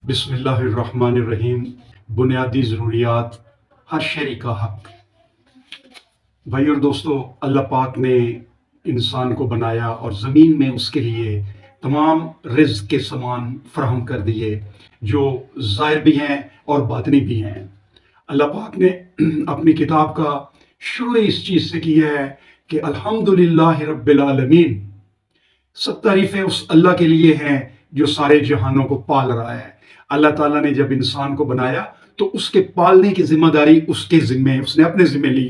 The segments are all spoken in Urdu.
بسم اللہ الرحمن الرحیم۔ بنیادی ضروریات، ہر شہری کا حق۔ بھائی اور دوستو، اللہ پاک نے انسان کو بنایا اور زمین میں اس کے لیے تمام رزق کے سامان فراہم کر دیے، جو ظاہر بھی ہیں اور باطنی بھی ہیں۔ اللہ پاک نے اپنی کتاب کا شروع اس چیز سے کیا ہے کہ الحمدللہ رب العالمین، سب تعریفیں اس اللہ کے لیے ہیں جو سارے جہانوں کو پال رہا ہے۔ اللہ تعالیٰ نے جب انسان کو بنایا تو اس کے پالنے کی ذمہ داری اس نے اپنے ذمہ لی۔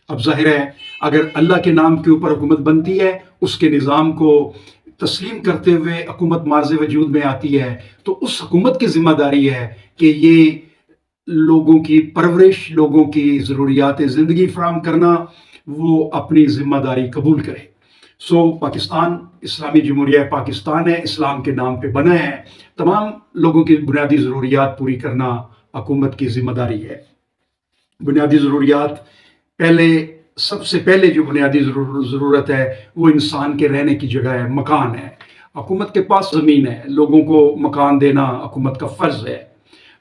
اب ظاہر ہے اگر اللہ کے نام کے اوپر حکومت بنتی ہے، اس کے نظام کو تسلیم کرتے ہوئے حکومت مارز وجود میں آتی ہے، تو اس حکومت کی ذمہ داری ہے کہ یہ لوگوں کی پرورش، لوگوں کی ضروریات زندگی فراہم کرنا، وہ اپنی ذمہ داری قبول کرے۔ پاکستان اسلامی جمہوریہ پاکستان ہے، اسلام کے نام پہ بنا ہے۔ تمام لوگوں کی بنیادی ضروریات پوری کرنا حکومت کی ذمہ داری ہے۔ بنیادی ضروریات، سب سے پہلے جو بنیادی ضرورت ہے وہ انسان کے رہنے کی جگہ ہے، مکان ہے۔ حکومت کے پاس زمین ہے، لوگوں کو مکان دینا حکومت کا فرض ہے۔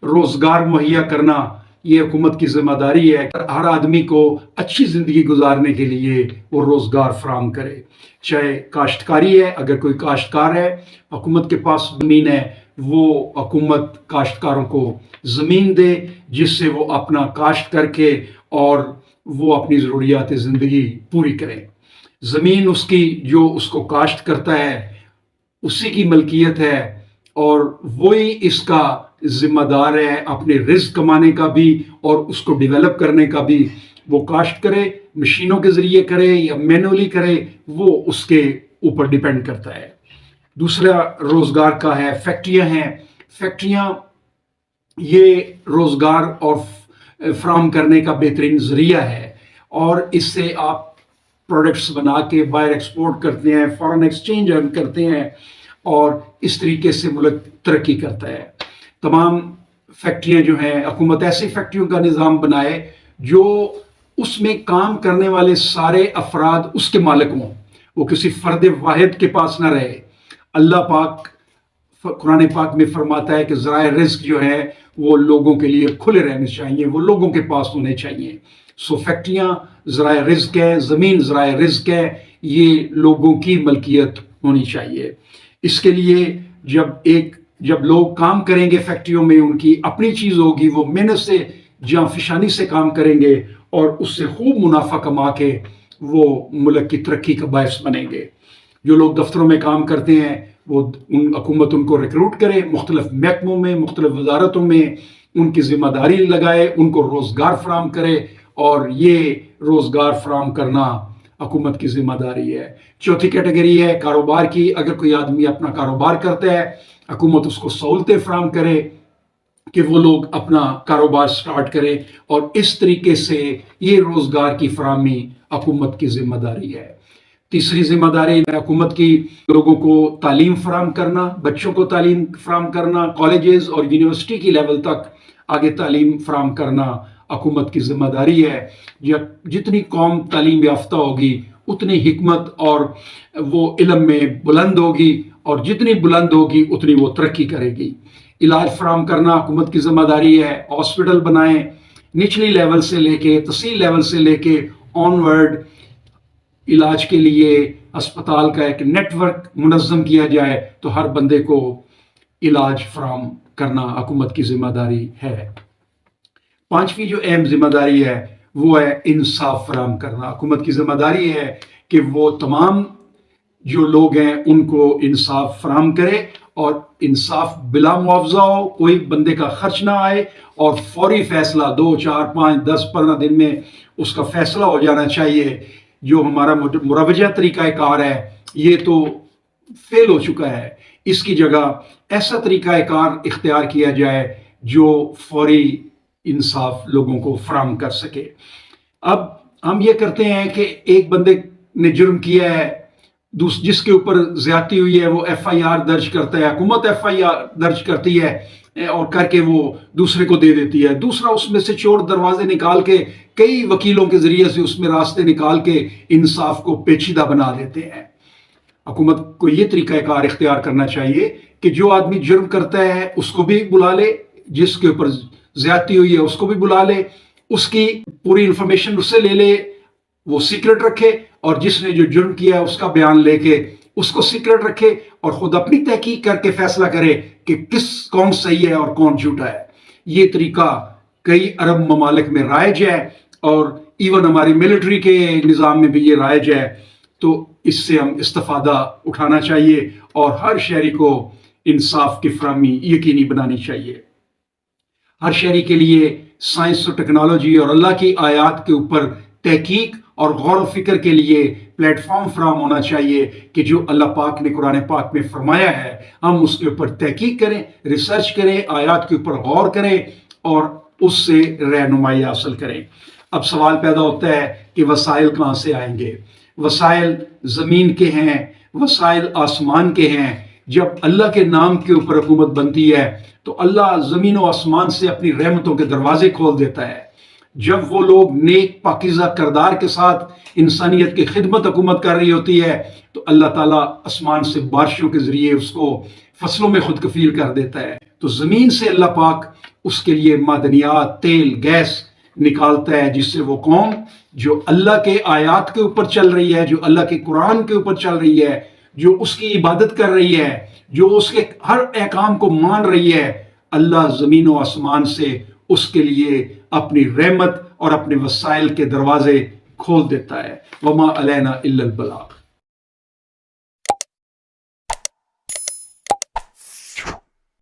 روزگار مہیا کرنا یہ حکومت کی ذمہ داری ہے، ہر آدمی کو اچھی زندگی گزارنے کے لیے وہ روزگار فراہم کرے۔ چاہے کاشتکاری ہے، اگر کوئی کاشتکار ہے، حکومت کے پاس زمین ہے، وہ حکومت کاشتکاروں کو زمین دے جس سے وہ اپنا کاشت کر کے اور وہ اپنی ضروریات زندگی پوری کرے۔ زمین اس کی، جو اس کو کاشت کرتا ہے، اسی کی ملکیت ہے اور وہی اس کا ذمہ دار ہے اپنے رزق کمانے کا بھی اور اس کو ڈیولپ کرنے کا بھی۔ وہ کاشت کرے، مشینوں کے ذریعے کرے یا مینولی کرے، وہ اس کے اوپر ڈیپینڈ کرتا ہے۔ دوسرا روزگار کا ہے، فیکٹریاں ہیں۔ فیکٹریاں یہ روزگار اور فراہم کرنے کا بہترین ذریعہ ہے، اور اس سے آپ پروڈکٹس بنا کے باہر ایکسپورٹ کرتے ہیں، فارن ایکسچینج ارن کرتے ہیں، اور اس طریقے سے ملک ترقی کرتا ہے۔ تمام فیکٹریاں جو ہیں، حکومت ایسی فیکٹریوں کا نظام بنائے جو اس میں کام کرنے والے سارے افراد اس کے مالک ہوں، وہ کسی فرد واحد کے پاس نہ رہے۔ اللہ پاک قرآن پاک میں فرماتا ہے کہ ذرائع رزق جو ہے وہ لوگوں کے لیے کھلے رہنے چاہیے، وہ لوگوں کے پاس ہونے چاہیے۔ فیکٹریاں ذرائع رزق ہے، زمین ذرائع رزق ہے، یہ لوگوں کی ملکیت ہونی چاہیے۔ اس کے لیے جب لوگ کام کریں گے فیکٹریوں میں، ان کی اپنی چیز ہوگی، وہ محنت سے جاں فشانی سے کام کریں گے اور اس سے خوب منافع کما کے وہ ملک کی ترقی کا باعث بنیں گے۔ جو لوگ دفتروں میں کام کرتے ہیں، حکومت ان کو ریکروٹ کرے، مختلف محکموں میں، مختلف وزارتوں میں ان کی ذمہ داری لگائے، ان کو روزگار فراہم کرے، اور یہ روزگار فراہم کرنا حکومت کی ذمہ داری ہے۔ چوتھی کیٹیگری ہے کاروبار کی۔ اگر کوئی آدمی اپنا کاروبار کرتا ہے، حکومت اس کو سہولتیں فراہم کرے کہ وہ لوگ اپنا کاروبار سٹارٹ کرے، اور اس طریقے سے یہ روزگار کی فراہمی حکومت کی ذمہ داری ہے۔ تیسری ذمہ داری حکومت کی لوگوں کو تعلیم فراہم کرنا، بچوں کو تعلیم فراہم کرنا، کالجز اور یونیورسٹی کی لیول تک آگے تعلیم فراہم کرنا حکومت کی ذمہ داری ہے۔ جتنی قوم تعلیم یافتہ ہوگی اتنی حکمت اور وہ علم میں بلند ہوگی، اور جتنی بلند ہوگی اتنی وہ ترقی کرے گی۔ علاج فراہم کرنا حکومت کی ذمہ داری ہے۔ ہاسپٹل بنائیں، نچلی لیول سے لے کے تحصیل لیول سے لے کے آن ورڈ علاج کے لیے اسپتال کا ایک نیٹ ورک منظم کیا جائے تو ہر بندے کو علاج فراہم کرنا حکومت کی ذمہ داری ہے۔ پانچویں جو اہم ذمہ داری ہے وہ ہے انصاف فراہم کرنا۔ حکومت کی ذمہ داری ہے کہ وہ تمام جو لوگ ہیں ان کو انصاف فراہم کرے، اور انصاف بلا معاوضہ ہو، کوئی بندے کا خرچ نہ آئے، اور فوری فیصلہ 2، 4، 5، 10، 15 دن میں اس کا فیصلہ ہو جانا چاہیے۔ جو ہمارا مروجہ طریقہ کار ہے یہ تو فیل ہو چکا ہے، اس کی جگہ ایسا طریقہ کار اختیار کیا جائے جو فوری انصاف لوگوں کو فراہم کر سکے۔ اب ہم یہ کرتے ہیں کہ ایک بندے نے جرم کیا ہے، جس کے اوپر زیادتی ہوئی ہے، وہ ایف آئی آر درج کرتا ہے، حکومت ایف آئی آر درج کرتی ہے اور کر کے وہ دوسرے کو دے دیتی ہے۔ دوسرا اس میں سے چور دروازے نکال کے کئی وکیلوں کے ذریعے سے اس میں راستے نکال کے انصاف کو پیچیدہ بنا دیتے ہیں۔ حکومت کو یہ طریقہ کار اختیار کرنا چاہیے کہ جو آدمی جرم کرتا ہے اس کو بھی بلا لے، جس کے اوپر زیادتی ہوئی ہے اس کو بھی بلا لے، اس کی پوری انفارمیشن اس سے لے لے، وہ سیکرٹ رکھے، اور جس نے جو جرم کیا ہے اس کا بیان لے کے اس کو سیکرٹ رکھے، اور خود اپنی تحقیق کر کے فیصلہ کرے کہ کون صحیح ہے اور کون جھوٹا ہے۔ یہ طریقہ کئی عرب ممالک میں رائج ہے، اور ایون ہماری ملٹری کے نظام میں بھی یہ رائج ہے۔ تو اس سے ہم استفادہ اٹھانا چاہیے، اور ہر شہری کو انصاف کی فراہمی یقینی بنانی چاہیے۔ ہر شہری کے لیے سائنس اور ٹیکنالوجی اور اللہ کی آیات کے اوپر تحقیق اور غور و فکر کے لیے پلیٹ فارم فراہم ہونا چاہیے کہ جو اللہ پاک نے قرآن پاک میں فرمایا ہے ہم اس کے اوپر تحقیق کریں، ریسرچ کریں، آیات کے اوپر غور کریں اور اس سے رہنمائی حاصل کریں۔ اب سوال پیدا ہوتا ہے کہ وسائل کہاں سے آئیں گے؟ وسائل زمین کے ہیں، وسائل آسمان کے ہیں۔ جب اللہ کے نام کے اوپر حکومت بنتی ہے تو اللہ زمین و آسمان سے اپنی رحمتوں کے دروازے کھول دیتا ہے۔ جب وہ لوگ نیک پاکیزہ کردار کے ساتھ انسانیت کی خدمت حکومت کر رہی ہوتی ہے تو اللہ تعالیٰ آسمان سے بارشوں کے ذریعے اس کو فصلوں میں خود کفیل کر دیتا ہے۔ تو زمین سے اللہ پاک اس کے لیے معدنیات، تیل، گیس نکالتا ہے، جس سے وہ قوم جو اللہ کے آیات کے اوپر چل رہی ہے، جو اللہ کے قرآن کے اوپر چل رہی ہے، جو اس کی عبادت کر رہی ہے، جو اس کے ہر احکام کو مان رہی ہے، اللہ زمین و آسمان سے اس کے لیے اپنی رحمت اور اپنے وسائل کے دروازے کھول دیتا ہے۔ وما علینا الا البلاغ۔